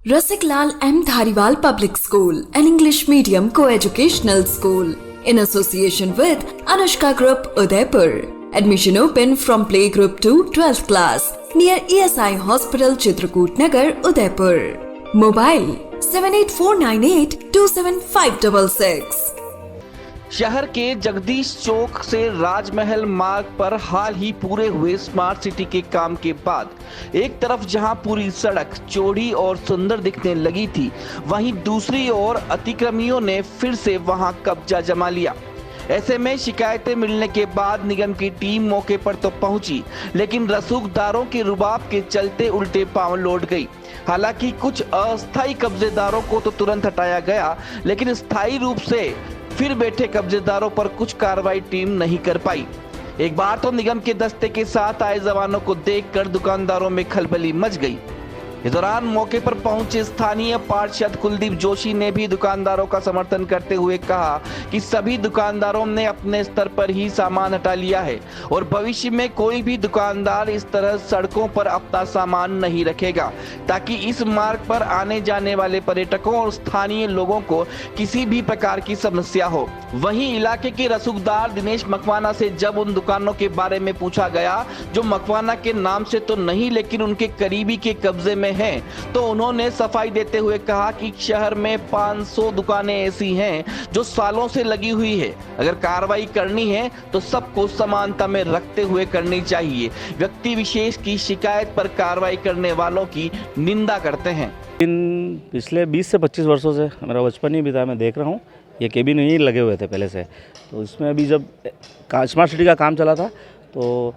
Rasikal M. Dhariwal Public School, an English medium co-educational school, in association with Anushka Group, Udaipur. Admission open from playgroup to 12th class, near ESI Hospital, Chitrakoot Nagar, Udaipur. Mobile 78498275566. शहर के जगदीश चौक से राजमहल मार्ग पर हाल ही पूरे हुए smart city के काम के बाद एक तरफ जहां पूरी सड़क चौड़ी और सुंदर दिखने लगी थी, वहीं दूसरी ओर अतिक्रमियों ने फिर से वहां कब्जा जमा लिया। ऐसे में शिकायतें मिलने के बाद निगम की टीम मौके पर तो पहुंची, लेकिन रसूखदारों के रुबाब के चलते उल्टे पांव लौट गई। हालांकि कुछ अस्थायी कब्जेदारों को तो तुरंत हटाया गया, लेकिन स्थायी रूप से फिर बैठे कब्जेदारों पर कुछ कार्रवाई टीम नहीं कर पाई। एक बार तो निगम के दस्ते के साथ आए जवानों को देखकर दुकानदारों में खलबली मच गई। इस दौरान मौके पर पहुंचे स्थानीय पार्षद कुलदीप जोशी ने भी दुकानदारों का समर्थन करते हुए कहा कि सभी दुकानदारों ने अपने स्तर पर ही सामान हटा लिया है और भविष्य में कोई भी दुकानदार इस तरह सड़कों पर अपना सामान नहीं रखेगा, ताकि इस मार्ग पर आने जाने वाले पर्यटकों और स्थानीय लोगों को किसी भी प्रकार की समस्या हो। वहीं इलाके के रसूखदार दिनेश मकवाना से जब उन दुकानों के बारे में पूछा गया जो मकवाना के नाम से तो नहीं लेकिन उनके करीबी के कब्जे में हैं, तो उन्होंने सफाई देते हुए कहा कि शहर में 500 दुकानें ऐसी हैं जो सालों से लगी हुई है। अगर कार्रवाई करनी है तो सबको समानता में रखते हुए करनी चाहिए। व्यक्ति विशेष की शिकायत पर कार्रवाई करने वालों की निंदा करते हैं। पिछले 20 से 25 वर्षों से मेरा बचपन ही बीता, मैं देख रहा हूँ ये केबिन यहीं लगे हुए थे पहले से। तो इसमें अभी जब स्मार्ट सिटी का काम चला था तो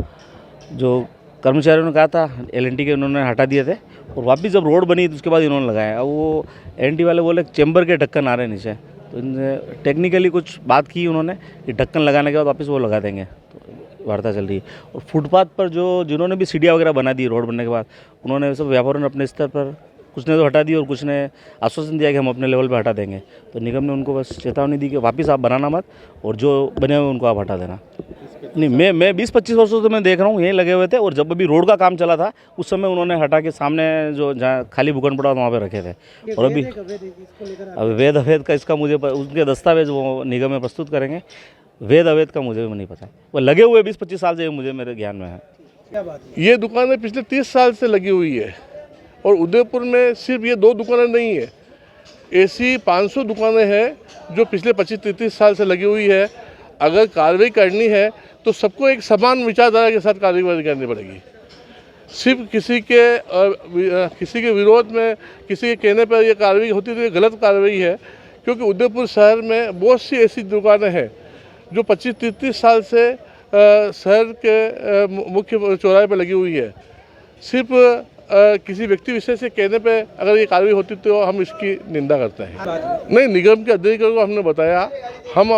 जो कर्मचारियों ने कहा था L&T के, उन्होंने हटा दिए थे और वापस जब रोड बनी तो उसके बाद इन्होंने लगाया। अब वो L&T वाले बोले चेंबर के ढक्कन आ रहे हैं नीचे, तो इनसे टेक्निकली कुछ बात की उन्होंने कि ढक्कन लगाने के बाद वापस वो लगा देंगे। तो वार्ता चल रही है। और फुटपाथ पर जिन्होंने भी सीढ़ियाँ वगैरह बना दी रोड बनने के बाद, उन्होंने सब व्यापारियों ने अपने स्तर पर कुछ ने तो हटा दी और कुछ ने आश्वासन दिया कि हम अपने लेवल पे हटा देंगे। तो निगम ने उनको बस चेतावनी दी कि वापस आप बनाना मत और जो बने हुए उनको आप हटा देना। नहीं, मैं 20-25 वर्षों से मैं देख रहा हूँ यहीं लगे हुए थे और जब अभी रोड का काम चला था उस समय उन्होंने हटा के सामने जो जहाँ खाली भूखंड पड़ा वहाँ पे रखे थे। और अभी वेद अवैध का इसका मुझे उनके दस्तावेज वो निगम में प्रस्तुत करेंगे। वेद अवैध का मुझे नहीं पता, वो लगे हुए 20-25 साल से मुझे मेरे ज्ञान में है। ये दुकानें पिछले 30 साल से लगी हुई है और उदयपुर में सिर्फ ये 2 दुकानें नहीं है, ऐसी 500 दुकानें हैं जो पिछले 25-30 साल से लगी हुई है। अगर कार्रवाई करनी है तो सबको एक समान विचारधारा के साथ कार्रवाई करनी पड़ेगी। सिर्फ किसी के विरोध में, किसी के कहने पर ये कार्रवाई होती तो ये गलत कार्रवाई है, क्योंकि उदयपुर शहर में बहुत सी ऐसी दुकानें हैं जो 25-30 साल से शहर के मुख्य चौराहे पर लगी हुई है। सिर्फ किसी व्यक्ति विशेष के कहने पे अगर ये कार्रवाई होती तो हम इसकी निंदा करते हैं। नहीं, निगम के अधिकारियों को हमने बताया, हम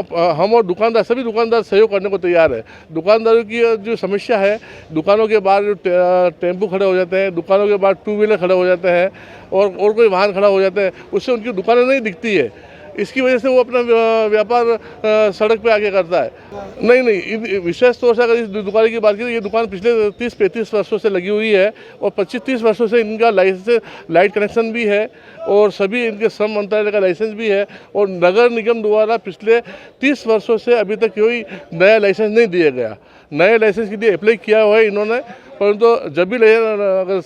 और दुकानदार, सभी दुकानदार सहयोग करने को तैयार है। दुकानदारों की जो समस्या है, दुकानों के बाहर जो टेम्पो खड़े हो जाते हैं, दुकानों के बाहर 2 व्हीलर खड़े हो जाते हैं और कोई वाहन खड़ा हो जाता है, उससे उनकी दुकानें नहीं दिखती है। इसकी वजह से वो अपना व्यापार सड़क पे आके करता है। नहीं, विशेष तौर से अगर इस दुकान की बात करें, ये दुकान पिछले 30-35 वर्षों से लगी हुई है और 25-30 वर्षों से इनका लाइट कनेक्शन भी है और सभी इनके श्रम मंत्रालय का लाइसेंस भी है और नगर निगम द्वारा पिछले 30 वर्षों से अभी तक कोई नया लाइसेंस नहीं दिया गया। नए लाइसेंस के लिए अप्लाई किया हुआ है इन्होंने, परंतु जब भी अगर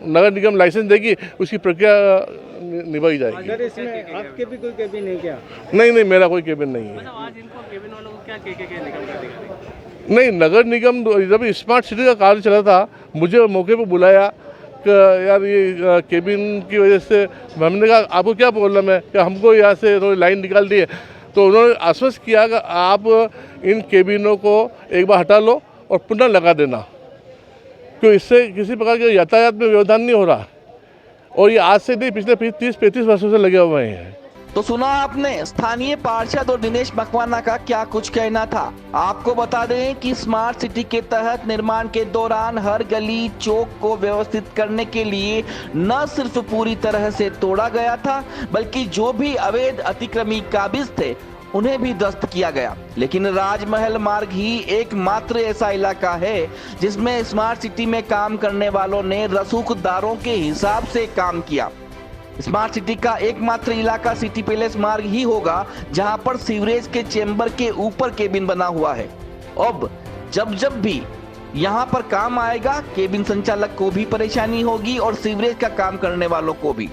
नगर निगम लाइसेंस देगी उसकी प्रक्रिया निभाई जाएगी। अगर इसमें आपके भी कोई केबिन है क्या? नहीं, मेरा कोई केबिन नहीं है। आज इनको केबिन वालों को क्या निगम का? नहीं, नगर निगम जब स्मार्ट सिटी का कार्य चला था मुझे मौके पर बुलाया कि यार ये केबिन की वजह से, हमने कहा आपको क्या प्रॉब्लम है, कि हमको यहाँ से थोड़ी लाइन निकाल दी है। तो उन्होंने आश्वस्त किया कि आप इन केबिनों को एक बार हटा लो और पुनः लगा देना, क्योंकि इससे किसी प्रकार के यातायात में व्यवधान नहीं हो रहा और ये आज से नहीं, पिछले 30-35 वर्षों से लगे हुए हैं। तो सुना आपने स्थानीय पार्षद और दिनेश मकवाना का क्या कुछ कहना था। आपको बता दें कि स्मार्ट सिटी के तहत निर्माण के दौरान हर गली चौक को व्यवस्थित करने के लिए न सिर्फ पूरी तरह से तोड़ा गया था, बल्कि जो भी अवैध अतिक्रमी काबिज थे उन्हें भी ध्वस्त किया गया। लेकिन राजमहल मार्ग ही एकमात्र ऐसा इलाका है जिसमें स्मार्ट सिटी में काम करने वालों ने रसूखदारों के हिसाब से काम किया। स्मार्ट सिटी का एकमात्र इलाका सिटी पैलेस मार्ग ही होगा जहां पर सीवरेज के चेंबर के ऊपर केबिन बना हुआ है। अब जब भी यहां पर काम आएगा, केबिन संचालक को भी परेशानी होगी और सीवरेज का काम करने वालों को भी।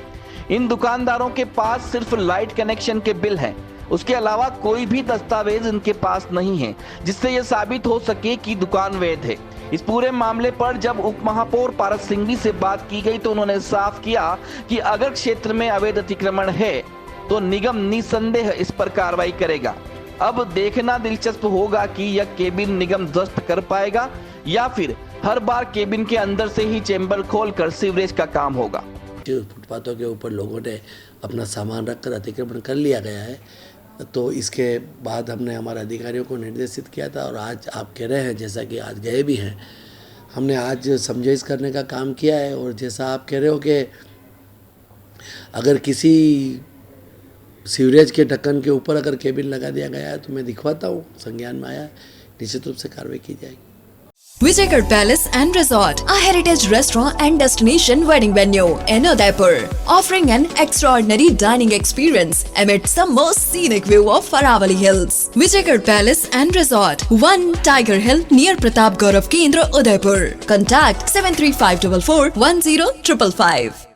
इन दुकानदारों के पास सिर्फ लाइट कनेक्शन के बिल हैं, उसके अलावा कोई भी दस्तावेज इनके पास नहीं है जिससे यह साबित हो सके कि दुकान वैध है। इस पूरे मामले पर जब उप महापौर पारस सिंघवी से बात की गई तो उन्होंने साफ किया कि अगर क्षेत्र में अवैध अतिक्रमण है तो निगम निसंदेह इस पर कार्रवाई करेगा। अब देखना दिलचस्प होगा कि यह केबिन निगम ध्वस्त कर पाएगा या फिर हर बार केबिन के अंदर से ही चेंबर खोलकर सीवरेज का काम होगा। फुटपाथों के ऊपर लोगों ने अपना सामान रखकर अतिक्रमण कर लिया गया है, तो इसके बाद हमने हमारे अधिकारियों को निर्देशित किया था और आज आप कह रहे हैं, जैसा कि आज गए भी हैं, हमने आज समझाइश करने का काम किया है। और जैसा आप कह रहे हो कि अगर किसी सीवरेज के ढक्कन के ऊपर अगर केबिन लगा दिया गया है तो मैं दिखवाता हूँ, संज्ञान में आया, निश्चित रूप से कार्रवाई की जाएगी। Vijaygarh Palace and Resort, a heritage restaurant and destination wedding venue in Udaipur, offering an extraordinary dining experience amidst the most scenic view of Aravali Hills. Vijaygarh Palace and Resort, 1 Tiger Hill near Pratap Gaurav Kendra, Udaipur. Contact 73544 10555.